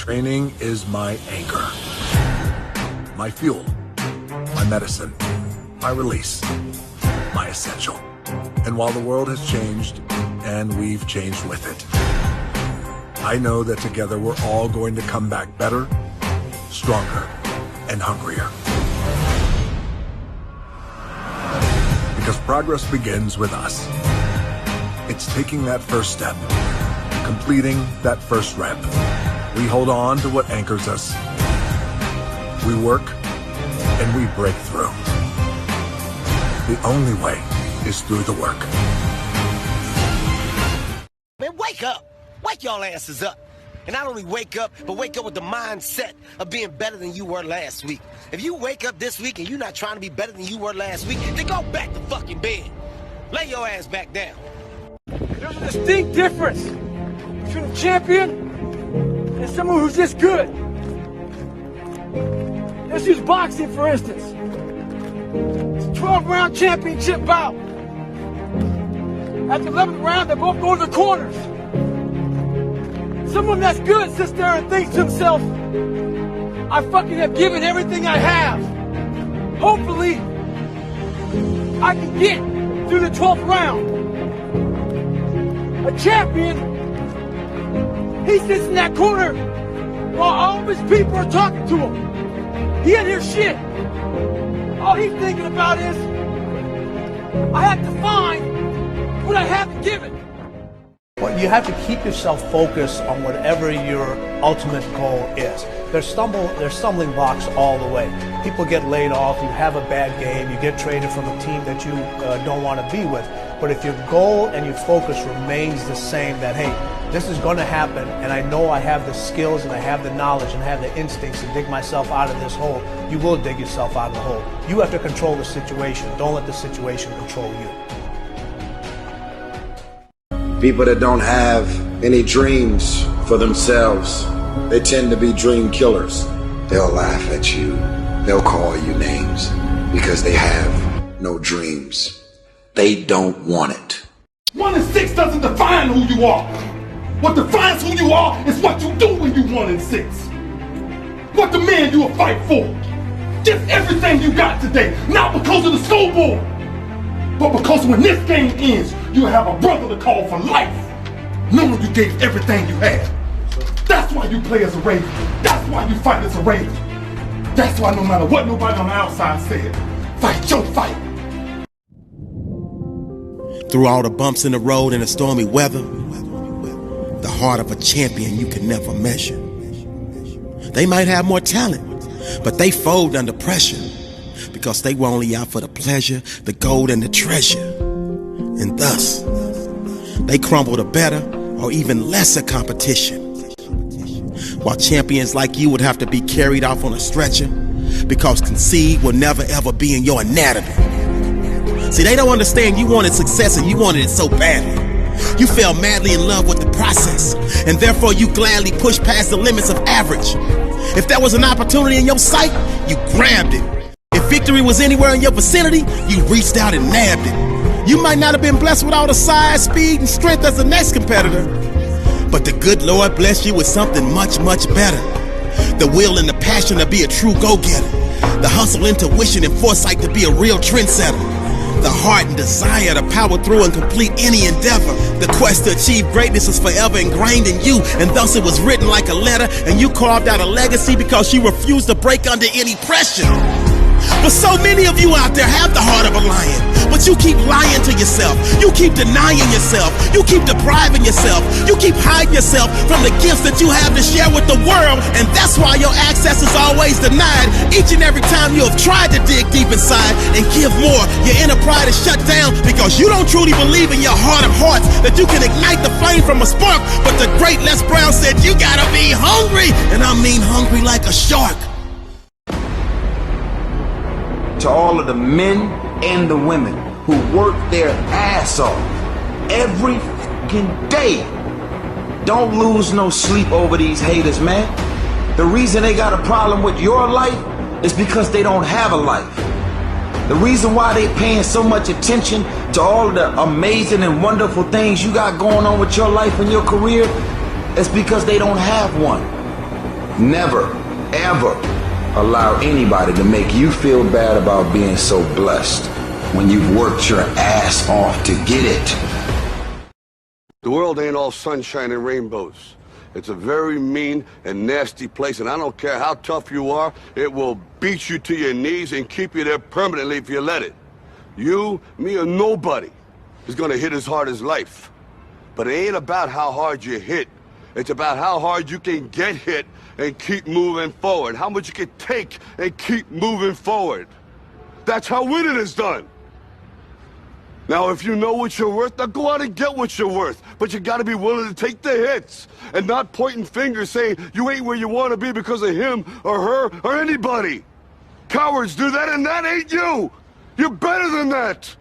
Training is my anchor, my fuel, my medicine, my release, my essential. And while the world has changed, and we've changed with it, I know that together we're all going to come back better, stronger, and hungrier. Because progress begins with us. It's taking that first step, completing that first rep. We hold on to what anchors us. We work and we break through. The only way is through the work. Man, wake up. Wake y'all asses up. And not only wake up, but wake up with the mindset of being better than you were last week. If you wake up this week and you're not trying to be better than you were last week, then go back to fucking bed. Lay your ass back down. There's a distinct difference between a champion and someone who's just good. Let's use boxing, for instance. It's a 12-round championship bout. At the 11th round, they both go to the corners. Someone that's good sits there and thinks to himself, I fucking have given everything I have. Hopefully, I can get through the 12th round. A champion, he sits in that corner while all of his people are talking to him. He didn't hear shit. All he's thinking about is, I have to find what I haven't given. Well, you have to keep yourself focused on whatever your ultimate goal is. There's stumbling blocks all the way. People get laid off, you have a bad game, you get traded from a team that you don't want to be with. But if your goal and your focus remains the same, that, hey, this is going to happen, and I know I have the skills and I have the knowledge and I have the instincts to dig myself out of this hole, you will dig yourself out of the hole. You have to control the situation. Don't let the situation control you. People that don't have any dreams for themselves, they tend to be dream killers. They'll laugh at you. They'll call you names because they have no dreams. They don't want it. 1 and 6 doesn't define who you are. What defines who you are is what you do when you 1 and 6. What the man you will fight for. Just everything you got today. Not because of the scoreboard, but because when this game ends, you have a brother to call for life, knowing you gave everything you had. That's why you play as a Raven. That's why you fight as a Raven. That's why no matter what nobody on the outside said, fight your fight. Through all the bumps in the road and the stormy weather, the heart of a champion you can never measure. They might have more talent, but they fold under pressure because they were only out for the pleasure, the gold, and the treasure. And thus, they crumble to better or even lesser competition. While champions like you would have to be carried off on a stretcher because concede will never ever be in your anatomy. See, they don't understand you wanted success and you wanted it so badly. You fell madly in love with the process, and therefore you gladly pushed past the limits of average. If there was an opportunity in your sight, you grabbed it. If victory was anywhere in your vicinity, you reached out and nabbed it. You might not have been blessed with all the size, speed, and strength as the next competitor, but the good Lord blessed you with something much, much better. The will and the passion to be a true go-getter. The hustle, intuition, and foresight to be a real trendsetter. The heart and desire to power through and complete any endeavor. The quest to achieve greatness is forever ingrained in you, and thus it was written like a letter, and you carved out a legacy because you refused to break under any pressure. But so many of you out there have the heart of a lion, but you keep lying to yourself. You keep denying yourself. You keep depriving yourself. You keep hiding yourself from the gifts that you have to share with the world, and that's why your access is always denied. Each and every time you have tried to dig deep inside and give more, your inner pride is shut down because you don't truly believe in your heart of hearts that you can ignite the flame from a spark. But the great Les Brown said you gotta be hungry, and I mean hungry like a shark. To all of the men and the women who work their ass off every fucking day, don't lose no sleep over these haters, man. The reason they got a problem with your life is because they don't have a life. The reason why they paying so much attention to all of the amazing and wonderful things you got going on with your life and your career is because they don't have one. Never, ever allow anybody to make you feel bad about being so blessed when you've worked your ass off to get it. The world ain't all sunshine and rainbows. It's a very mean and nasty place, and I don't care how tough you are, it will beat you to your knees and keep you there permanently if you let it. You, me, or nobody is gonna hit as hard as life. But it ain't about how hard you hit. It's about how hard you can get hit and keep moving forward. How much you can take and keep moving forward. That's how winning is done. Now, if you know what you're worth, now go out and get what you're worth. But you gotta be willing to take the hits and not pointing fingers saying you ain't where you wanna be because of him or her or anybody. Cowards do that, and that ain't you. You're better than that.